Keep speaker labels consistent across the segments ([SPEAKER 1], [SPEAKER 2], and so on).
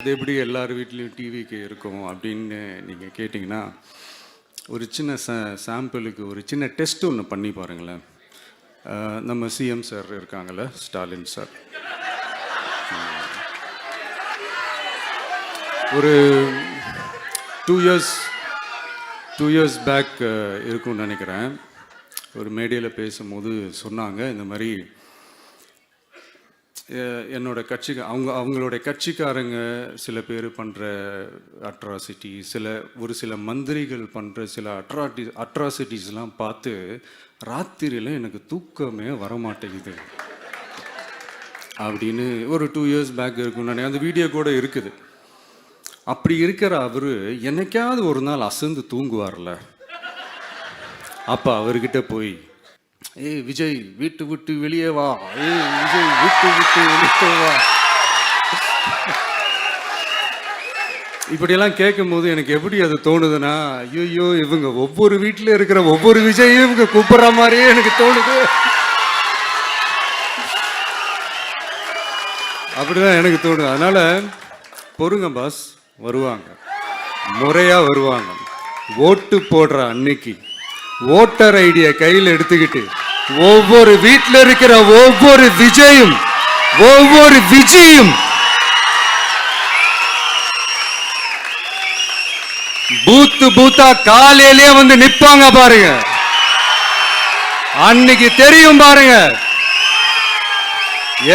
[SPEAKER 1] அது எப்படி எல்லார் வீட்லேயும் டிவிக்கு இருக்கும் அப்படின்னு நீங்கள் கேட்டிங்கன்னா, ஒரு சின்ன சாம்பிளுக்கு ஒரு சின்ன டெஸ்ட் ஒன்று பண்ணி பாருங்களேன். நம்ம சிஎம் சார் இருக்காங்கள்ல, ஸ்டாலின் சார். ஒரு 2 இயர்ஸ் பேக் இருக்கும்னு நினைக்கிறேன். ஒரு மேடையில் பேசும்போது சொன்னாங்க, இந்த மாதிரி என்னோட கட்சிக்கு அவங்களுடைய கட்சிக்காரங்க சில பேர் பண்ணுற அட்ராசிட்டி, ஒரு சில மந்திரிகள் பண்ணுற சில அட்ராசிட்டிஸ்லாம் பார்த்து ராத்திரியில் எனக்கு தூக்கமே வரமாட்டேங்குது அப்படின்னு ஒரு 2 இயர்ஸ் பேக் இருக்குன்னு நினைக்கிறேன். அந்த வீடியோ கூட இருக்குது. அப்படி இருக்கிற அவர் என்னைக்காவது ஒரு நாள் அசந்து தூங்குவார்ல, அப்போ அவர்கிட்ட போய், ஏய் விஜய் வீட்டு விட்டு வெளியே வா, ஏய் விஜய் வீட்டு விட்டு வெளியே வா, இப்படியெல்லாம் கேட்கும் போது எனக்கு எப்படி அது தோணுதுன்னா, ஐயோ இவங்க ஒவ்வொரு வீட்டில் இருக்கிற ஒவ்வொரு விஜயும் இவங்க கூப்பிடுற மாதிரியே எனக்கு தோணுது. அப்படிதான் எனக்கு தோணுது. அதனால பொறுங்க பாஸ், வருவாங்க, முறையா வருவாங்க. ஓட்டு போடுற அன்னைக்கு ஓட்டர் ஐடியை கையில் எடுத்துக்கிட்டு ஒவ்வொரு வீட்டில் இருக்கிற ஒவ்வொரு விஜயும் பூத்தா காலையிலேயே வந்து நிப்பாங்க பாருங்க. அன்னைக்கு தெரியும் பாருங்க,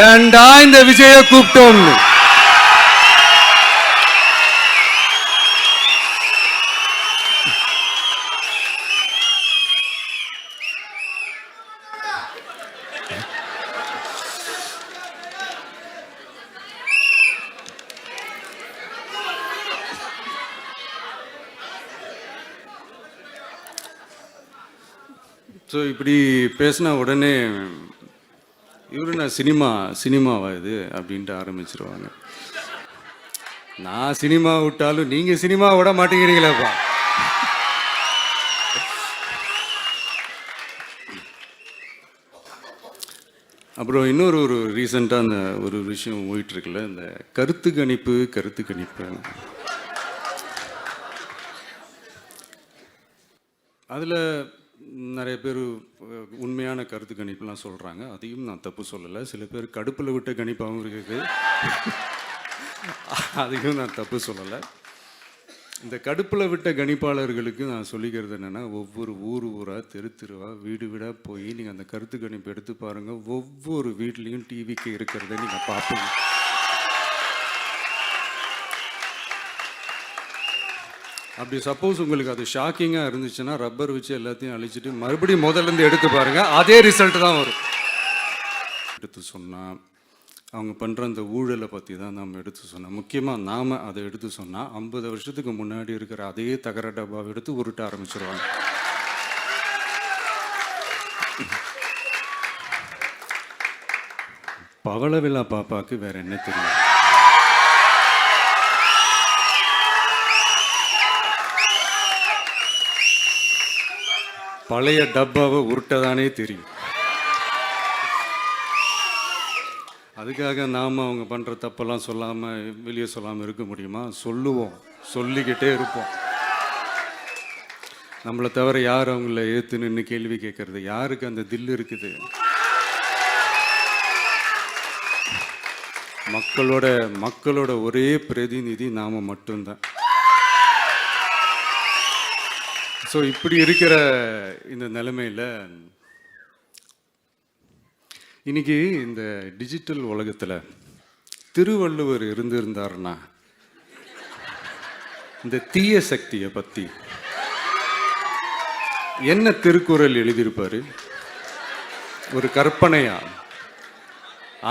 [SPEAKER 1] ஏண்டா இந்த விஜய கூப்பிட்டோம்னு. ஸோ இப்படி பேசினா உடனே இவரு நான் சினிமாவா இது அப்படின்ட்டு ஆரம்பிச்சிருவாங்க. நான் சினிமா விட்டாலும் நீங்கள் சினிமா விட மாட்டேங்கிறீங்களேப்பா. அப்புறம் இன்னொரு ரீசெண்டாக அந்த ஒரு விஷயம் போயிட்டுருக்குல்ல, இந்த கருத்து கணிப்பு அதில் நிறைய பேர் உண்மையான கருத்து கணிப்புலாம் சொல்கிறாங்க. அதையும் நான் தப்பு சொல்லலை. சில பேர் கடுப்பில் விட்ட கணிப்பாகவும் இருக்குது, அதையும் நான் தப்பு சொல்லலை. இந்த கடுப்பில் விட்ட கணிப்பாளர்களுக்கு நான் சொல்லிக்கிறது என்னென்னா, ஒவ்வொரு ஊராக தெருவாக வீடாக போய் நீங்கள் அந்த கருத்து கணிப்பு எடுத்து பாருங்கள். ஒவ்வொரு வீட்லேயும் டிவிக்கு இருக்கிறத நீங்கள் பார்ப்பீங்க. அப்படி சப்போஸ் உங்களுக்கு அது ஷாக்கிங்காக இருந்துச்சுன்னா, ரப்பர் வச்சு எல்லாத்தையும் அழிச்சிட்டு மறுபடியும் முதல்லேருந்து எடுத்து பாருங்கள், அதே ரிசல்ட் தான் வரும். எடுத்து சொன்னால் அவங்க பண்ணுற அந்த ஊழலை பற்றி தான் நம்ம எடுத்து சொன்னோம். முக்கியமாக நாம் அதை எடுத்து சொன்னால் 50 வருஷத்துக்கு முன்னாடி இருக்கிற அதே தகர டப்பாவை எடுத்து உருட்ட ஆரம்பிச்சிருவாங்க. பவள விழா பாப்பாவுக்கு வேற என்ன தெரியும்? பழைய டப்பாவை உருட்டதானே தெரியும். அதுக்காக நாம் அவங்க பண்ணுற தப்பெல்லாம் வெளியே சொல்லாமல் இருக்க முடியுமா? சொல்லுவோம், சொல்லிக்கிட்டே இருப்போம். நம்மளை தவிர யார் அவங்கள ஏற்று நின்று கேள்வி கேட்கறது? யாருக்கு அந்த தில் இருக்குது? மக்களோட ஒரே பிரதிநிதி நாம மட்டும்தான். ஸோ இப்படி இருக்கிற இந்த நிலைமையில் இன்னைக்கு இந்த டிஜிட்டல் உலகத்தில் திருவள்ளுவர் இருந்திருந்தாருன்னா இந்த தீய சக்தியை பற்றி என்ன திருக்குறள் எழுதியிருப்பாரு? ஒரு கற்பனையா,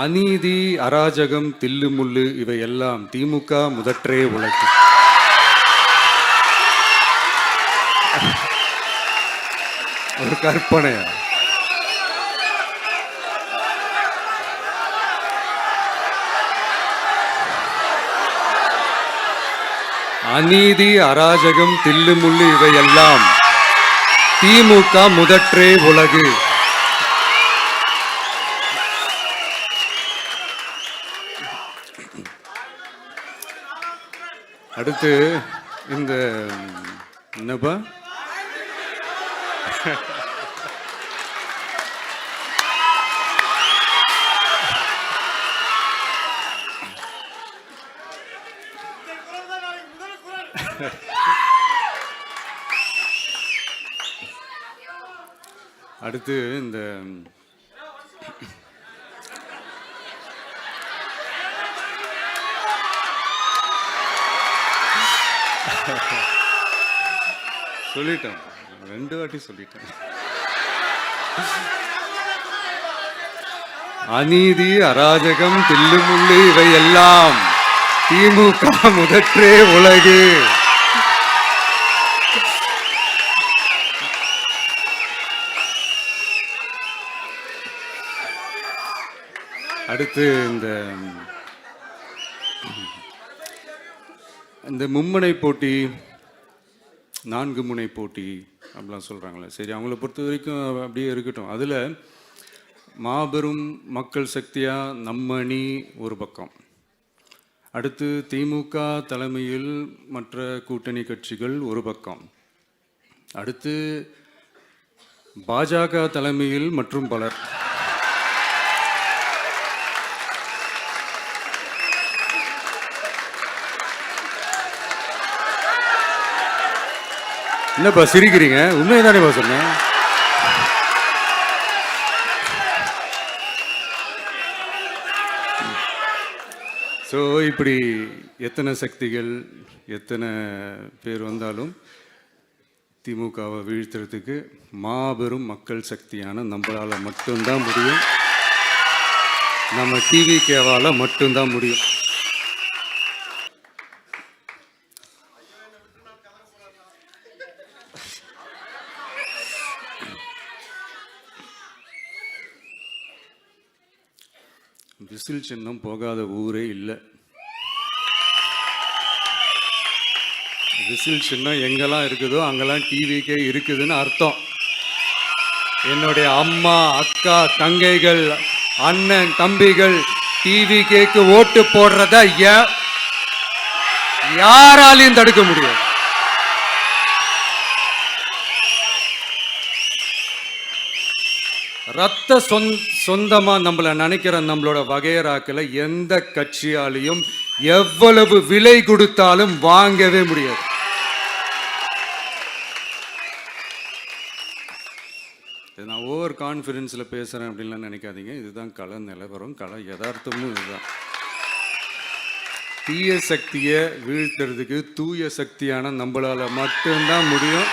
[SPEAKER 1] அநீதி அராஜகம் தில்லுமுள்ளு இவையெல்லாம் திமுக முதற்றே உலகு. ஒரு கற்பனையா? அநீதி அராஜகம் தில்லுமுள்ளு இவையெல்லாம் திமுக முதற்றே உலகு. அடுத்து இந்த என்னப்பா அடுத்து இந்த சொல்லிட்டேன், 2 வாட்டி சொல்லிட்டேன். அநீதி, அராஜகம், தில்லுமுள்ளு இவை எல்லாம் திமுக முதற்றே உலகு. அடுத்து இந்த மும்முனை போட்டி, 4 முனை போட்டி அப்படிலாம் சொல்கிறாங்களே, சரி அவங்கள பொறுத்த வரைக்கும் அப்படியே இருக்கட்டும். அதில் மாபெரும் மக்கள் சக்தியாக நம்ம அணி ஒரு பக்கம், அடுத்து திமுக தலைமையில் மற்ற கூட்டணி கட்சிகள் ஒரு பக்கம், அடுத்து பாஜக தலைமையில் மற்றும் பலர். என்னப்பா சிரிக்கிறீங்க? உண்மைதானேப்பா சொன்னேன். ஸோ இப்படி எத்தனை சக்திகள் எத்தனை பேர் வந்தாலும் திமுகவை வீழ்த்துறதுக்கு மாபெரும் மக்கள் சக்தியான நம்மளால் மட்டும்தான் முடியும், நம்ம டிவிகேவால் மட்டும்தான் முடியும். விசில் சின்னம் போகாத ஊரே இல்லை. விசில் சின்னம் எங்கெல்லாம் இருக்குதோ அங்கெல்லாம் டிவிக்கே இருக்குதுன்னு அர்த்தம். என்னுடைய அம்மா, அக்கா, தங்கைகள், அண்ணன், தம்பிகள் டிவிக்கேக்கு ஓட்டு போடுறத யாராலையும் தடுக்க முடியாது. ரத்த சொந்தமா நம்மள நினைக்கிற நம்மளோட வகையராக்களை எந்த கட்சியாலையும் எவ்வளவு விலை கொடுத்தாலும் வாங்கவே முடியாது. நான் ஓவர் கான்ஃபிடன்ஸ்ல பேசுறேன் அப்படின்லாம் நினைக்காதீங்க. இதுதான் கள நிலவரம், கள யதார்த்தமும் இதுதான். தீய சக்தியை வீழ்த்துறதுக்கு தூய சக்தியான நம்மளால மட்டும்தான் முடியும்.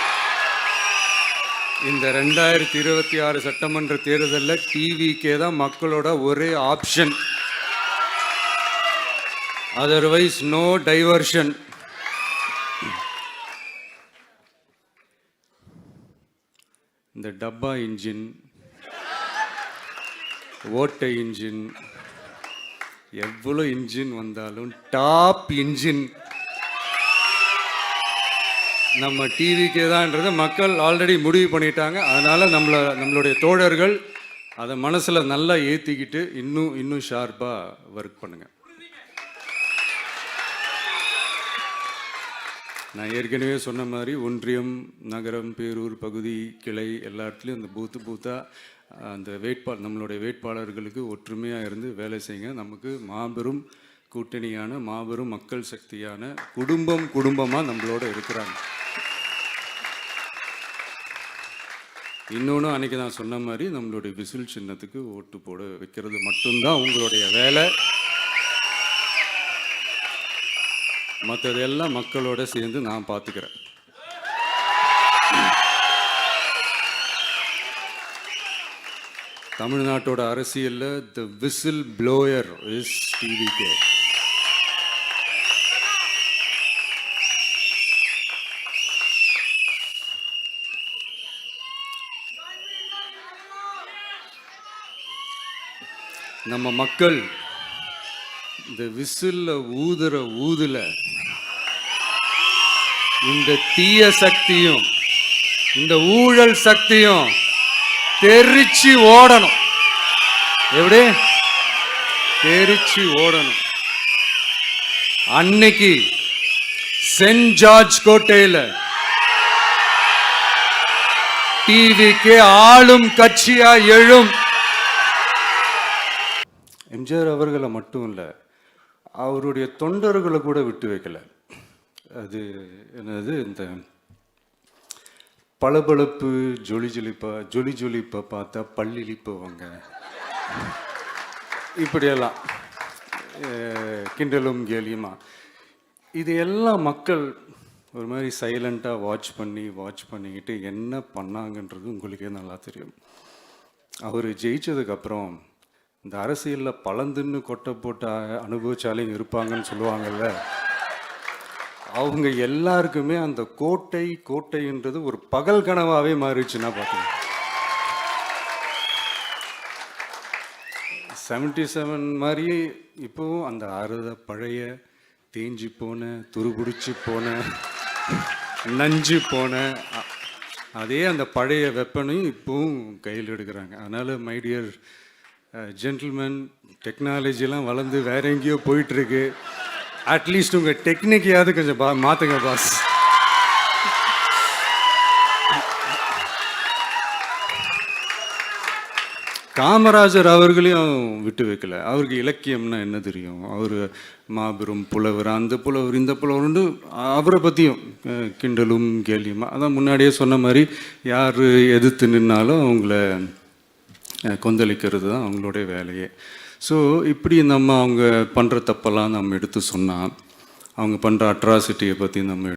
[SPEAKER 1] இந்த 2026 சட்டமன்ற தேர்தலில் டிவிக்கே தான் மக்களோட ஒரே ஆப்ஷன். Otherwise no diversion. இந்த டப்பா இன்ஜின், ஓட்டை இன்ஜின், எவ்வளோ இன்ஜின் வந்தாலும் டாப் இன்ஜின் நம்ம டிவிக்கே தான்ன்றதை மக்கள் ஆல்ரெடி முடிவு பண்ணிட்டாங்க. அதனால் நம்மளுடைய தோழர்கள் அதை மனசில் நல்லா ஏற்றிக்கிட்டு இன்னும் ஷார்ப்பாக ஒர்க் பண்ணுங்க. நான் ஏற்கனவே சொன்ன மாதிரி ஒன்றியம், நகரம், பேரூர், பகுதி, கிளை எல்லா இடத்துலையும் அந்த பூத்தாக அந்த நம்மளுடைய வேட்பாளர்களுக்கு ஒற்றுமையாக இருந்து வேலை செய்யுங்க. நமக்கு மாபெரும் கூட்டணியான மாபெரும் மக்கள் சக்தியான குடும்பமாக நம்மளோட இருக்கிறாங்க. இன்னொன்று அன்றைக்கி நான் சொன்ன மாதிரி நம்மளுடைய விசில் சின்னத்துக்கு ஓட்டு போட வைக்கிறது மட்டும்தான் உங்களுடைய வேலை. மற்றதெல்லாம் மக்களோட சேர்ந்து நான் பார்த்துக்கிறேன். தமிழ்நாட்டோட அரசியலில் தி விசில் ப்ளோயர் இஸ் டிவிகே. நம்ம மக்கள் இந்த விசில்ல ஊதுல இந்த தீய சக்தியும் இந்த ஊழல் சக்தியும் தெரிச்சு ஓடணும். எப்படி தெரிச்சு ஓடணும்? அன்னைக்கு சென்ட் ஜார்ஜ் கோட்டையில் டிவிக்கு ஆளும் கட்சியா எழும். எம்ஜிஆர் அவர்களை மட்டும் இல்லை, அவருடைய தொண்டர்களை கூட விட்டு வைக்கல. அது என்னது, இந்த பளபளப்பு ஜொலி ஜொலிப்பை பார்த்தா பள்ளிழிப்பவங்க, இப்படியெல்லாம் கிண்டலும் கேலியுமா, இது எல்லாம் மக்கள் ஒரு மாதிரி சைலண்ட்டாக வாட்ச் பண்ணிக்கிட்டு என்ன பண்ணாங்கன்றது உங்களுக்கே நல்லா தெரியும். அவர் ஜெயிச்சதுக்கப்புறம் இந்த அரசியலில் பழந்துன்னு கொட்டை போட்ட அனுபவிச்சாலையும் இருப்பாங்கன்னு சொல்லுவாங்கல்ல, அவங்க எல்லாருக்குமே அந்த கோட்டைன்றது ஒரு பகல் கனவாகவே மாறிடுச்சுன்னா பார்த்துங்க. 77 மாதிரி இப்போவும் அந்த பழைய தேஞ்சி போன, துருபிடிச்சி போன, நஞ்சு போன அதே அந்த பழைய வெப்பனையும் இப்போவும் கையில் எடுக்கிறாங்க. அதனால் மை டியர் ஜென்டில்மேன், டெக்னாலஜிலாம் வளர்ந்து வேற எங்கேயோ போயிட்டுருக்கு. அட்லீஸ்ட் உங்கள் டெக்னிக்கையாவது கொஞ்சம் மாற்றுங்க பாஸ். காமராஜர் அவர்களையும் விட்டு வைக்கல. அவருக்கு இலக்கியம்னா என்ன தெரியும், அவர் மாபெரும் புலவர், அந்த புலவர் இந்த புலவர்னு அவரை பற்றியும் கிண்டலும் கேலியுமா. அதான் முன்னாடியே சொன்ன மாதிரி யார் எதிர்த்து நின்னாலும் அவங்கள கொந்தளிக்கிறது தான் அவங்களுடைய வேலையே. ஸோ இப்படி அவங்க பண்ணுற தப்பெல்லாம் நம்ம எடுத்து சொன்னால், அவங்க பண்ணுற அட்ராசிட்டியை பற்றி நம்ம